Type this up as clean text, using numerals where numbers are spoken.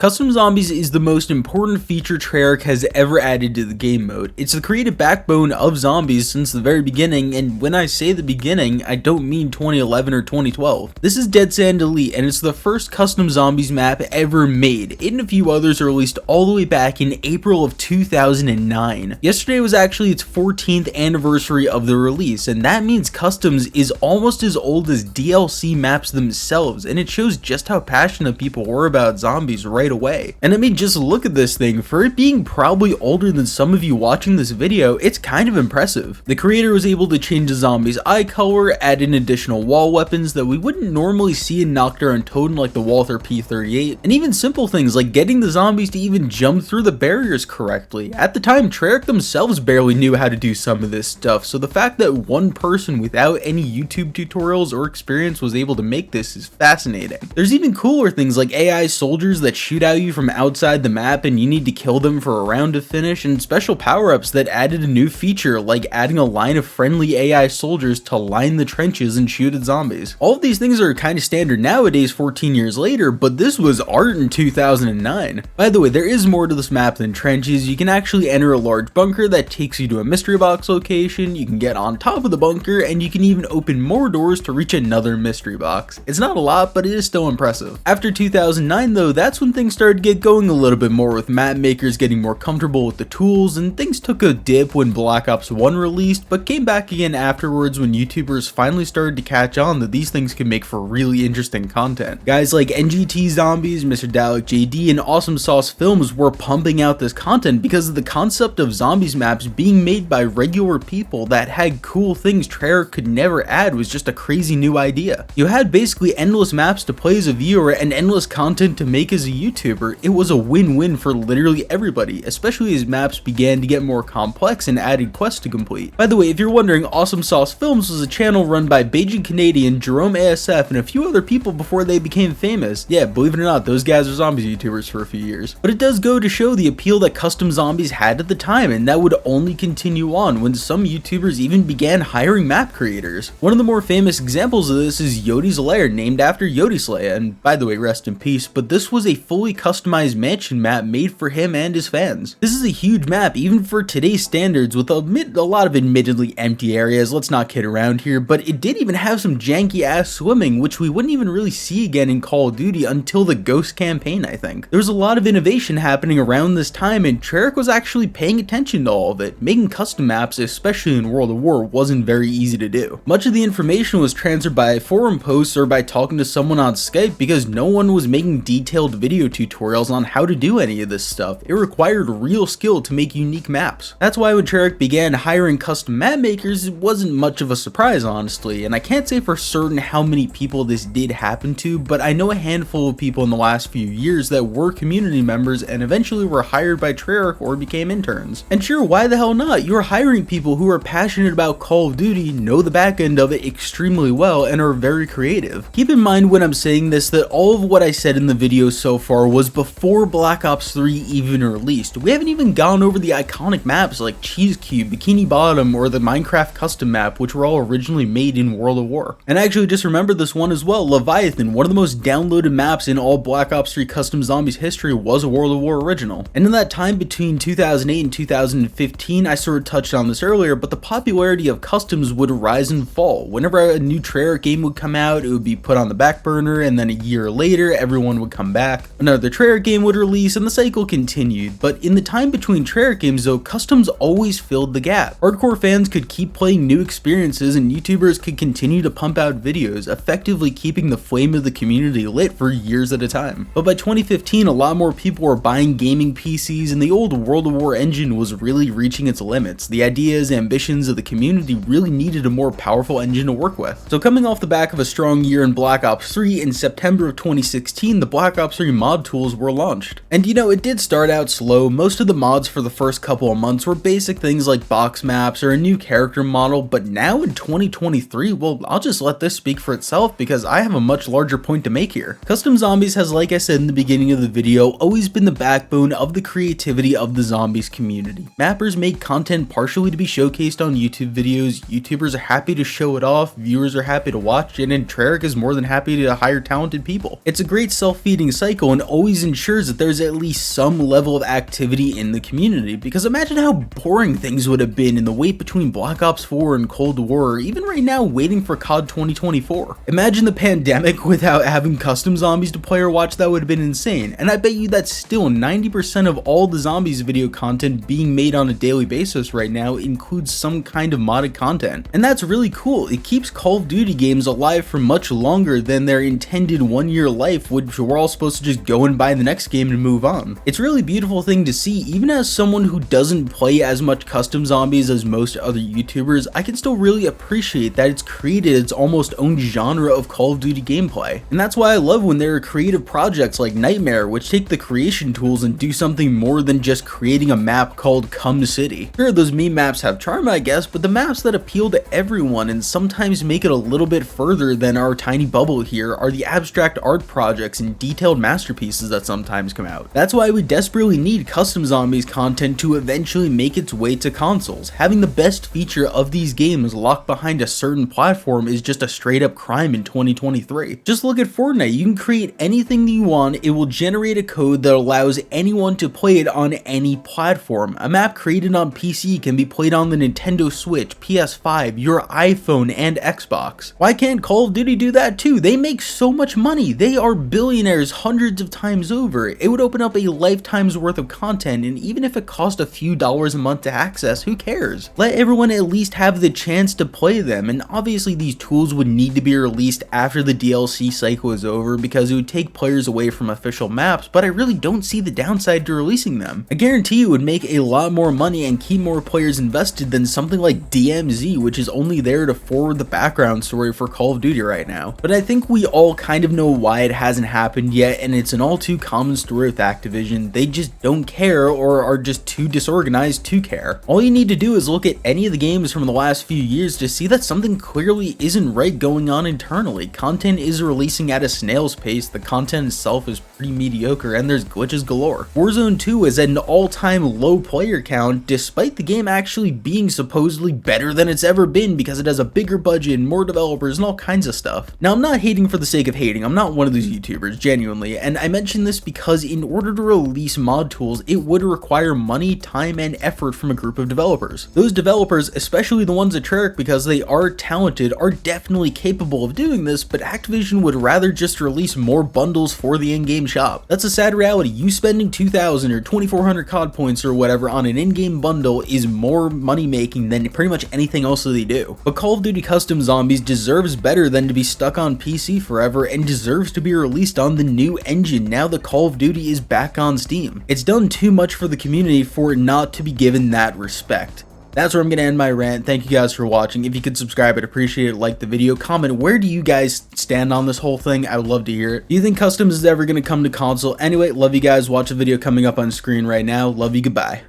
Custom Zombies is the most important feature Treyarch has ever added to the game mode. It's the creative backbone of zombies since the very beginning, and when I say the beginning, I don't mean 2011 or 2012. This is Dead Sand Elite, and it's the first custom zombies map ever made. It and a few others are released all the way back in April of 2009. Yesterday was actually its 14th anniversary of the release, and that means Customs is almost as old as DLC maps themselves, and it shows just how passionate people were about zombies right away. And I mean, just look at this thing. For it being probably older than some of you watching this video, it's kind of impressive. The creator was able to change the zombie's eye color, add in additional wall weapons that we wouldn't normally see in Nocturne and Totem like the Walther P38, and even simple things like getting the zombies to even jump through the barriers correctly. At the time, Treyarch themselves barely knew how to do some of this stuff, so the fact that one person without any YouTube tutorials or experience was able to make this is fascinating. There's even cooler things like AI soldiers that shoot at you from outside the map and you need to kill them for a round to finish, and special power-ups that added a new feature like adding a line of friendly AI soldiers to line the trenches and shoot at zombies. All of these things are kind of standard nowadays 14 years later, but this was art in 2009. By the way, there is more to this map than trenches. You can actually enter a large bunker that takes you to a mystery box location, you can get on top of the bunker, and you can even open more doors to reach another mystery box. It's not a lot, but it is still impressive. After 2009 though, that's when things started to get going a little bit more, with map makers getting more comfortable with the tools, and things took a dip when Black Ops 1 released, but came back again afterwards when YouTubers finally started to catch on that these things can make for really interesting content. Guys like NGT Zombies, Mr. Dalek JD, and Awesome Sauce Films were pumping out this content because of the concept of zombies maps being made by regular people that had cool things Treyarch could never add was just a crazy new idea. You had basically endless maps to play as a viewer and endless content to make as a YouTuber. It was a win-win for literally everybody, especially as maps began to get more complex and added quests to complete. By the way, if you're wondering, Awesome Sauce Films was a channel run by Beijing Canadian, Jerome ASF, and a few other people before they became famous. Yeah, believe it or not, those guys are zombies YouTubers for a few years. But it does go to show the appeal that custom zombies had at the time, and that would only continue on when some YouTubers even began hiring map creators. One of the more famous examples of this is Yodi's Lair, named after Yodislayer, and by the way, rest in peace, but this was a fully customized mansion map made for him and his fans. This is a huge map even for today's standards, with a lot of admittedly empty areas, let's not kid around here, but it did even have some janky ass swimming, which we wouldn't even really see again in Call of Duty until the Ghost campaign, I think. There was a lot of innovation happening around this time, and Treyarch was actually paying attention to all of it. Making custom maps, especially in World of War, wasn't very easy to do. Much of the information was transferred by forum posts or by talking to someone on Skype because no one was making detailed video tutorials on how to do any of this stuff. It required real skill to make unique maps. That's why when Treyarch began hiring custom map makers, it wasn't much of a surprise, honestly, and I can't say for certain how many people this did happen to, but I know a handful of people in the last few years that were community members and eventually were hired by Treyarch or became interns. And sure, why the hell not? You're hiring people who are passionate about Call of Duty, know the back end of it extremely well, and are very creative. Keep in mind when I'm saying this that all of what I said in the video so far was before Black Ops 3 even released. We haven't even gone over the iconic maps like Cheese Cube, Bikini Bottom, or the Minecraft custom map, which were all originally made in World of War. And I actually just remembered this one as well, Leviathan, one of the most downloaded maps in all Black Ops 3 custom zombies history, was a World of War original. And in that time between 2008 and 2015, I sort of touched on this earlier, but the popularity of customs would rise and fall. Whenever a new Treyarch game would come out, it would be put on the back burner, and then a year later, everyone would come back. Another Treyarch game would release, and the cycle continued. But in the time between Treyarch games though, customs always filled the gap. Hardcore fans could keep playing new experiences, and YouTubers could continue to pump out videos, effectively keeping the flame of the community lit for years at a time. But by 2015, a lot more people were buying gaming PCs, and the old World of War engine was really reaching its limits. The ideas and ambitions of the community really needed a more powerful engine to work with. So coming off the back of a strong year in Black Ops 3, in September of 2016, the Black Ops 3 mod tools were launched. And you know, it did start out slow. Most of the mods for the first couple of months were basic things like box maps or a new character model, but now in 2023, well, I'll just let this speak for itself because I have a much larger point to make here. Custom Zombies has, like I said in the beginning of the video, always been the backbone of the creativity of the zombies community. Mappers make content partially to be showcased on YouTube videos, YouTubers are happy to show it off, viewers are happy to watch it, and Treyarch is more than happy to hire talented people. It's a great self-feeding cycle, and always ensures that there's at least some level of activity in the community, because imagine how boring things would have been in the wait between Black Ops 4 and Cold War, or even right now waiting for COD 2024. Imagine the pandemic without having custom zombies to play or watch. That would have been insane, and I bet you that still 90% of all the zombies video content being made on a daily basis right now includes some kind of modded content, and that's really cool. It keeps Call of Duty games alive for much longer than their intended 1-year life, which we're all supposed to just go and buy the next game and move on. It's a really beautiful thing to see. Even as someone who doesn't play as much custom zombies as most other YouTubers, I can still really appreciate that it's created its almost own genre of Call of Duty gameplay. And that's why I love when there are creative projects like Nightmare, which take the creation tools and do something more than just creating a map called Come City. Sure, those meme maps have charm, I guess, but the maps that appeal to everyone and sometimes make it a little bit further than our tiny bubble here are the abstract art projects and detailed masterpieces that sometimes come out. That's why we desperately need custom zombies content to eventually make its way to consoles. Having the best feature of these games locked behind a certain platform is just a straight up crime in 2023. Just look at Fortnite. You can create anything that you want, it will generate a code that allows anyone to play it on any platform. A map created on PC can be played on the Nintendo Switch, PS5, your iPhone, and Xbox. Why can't Call of Duty do that too? They make so much money. They are billionaires hundreds of times over. It would open up a lifetime's worth of content, and even if it cost a few dollars a month to access, who cares? Let everyone at least have the chance to play them, and obviously these tools would need to be released after the DLC cycle is over because it would take players away from official maps, but I really don't see the downside to releasing them. I guarantee it would make a lot more money and keep more players invested than something like DMZ, which is only there to forward the background story for Call of Duty right now. But I think we all kind of know why it hasn't happened yet, and it's an all too common story with Activision. They just don't care, or are just too disorganized to care. All you need to do is look at any of the games from the last few years to see that something clearly isn't right going on internally. Content is releasing at a snail's pace, the content itself is pretty mediocre, and there's glitches galore. Warzone 2 is at an all-time low player count, despite the game actually being supposedly better than it's ever been because it has a bigger budget and more developers and all kinds of stuff. Now, I'm not hating for the sake of hating. I'm not one of those YouTubers, genuinely, and I mention this because in order to release mod tools, it would require money, time, and effort from a group of developers. Those developers, especially the ones at Treyarch, because they are talented, are definitely capable of doing this, but Activision would rather just release more bundles for the in-game shop. That's a sad reality. You spending 2,000 or 2,400 COD points or whatever on an in-game bundle is more money making than pretty much anything else that they do. But Call of Duty Custom Zombies deserves better than to be stuck on PC forever, and deserves to be released on the new engine now that Call of Duty is back on Steam. It's done too much for the community for it not to be given that respect. That's where I'm going to end my rant. Thank you guys for watching. If you could subscribe, I'd appreciate it. Like the video, comment, where do you guys stand on this whole thing? I would love to hear it. Do you think customs is ever going to come to console? Anyway, love you guys. Watch the video coming up on screen right now. Love you. Goodbye.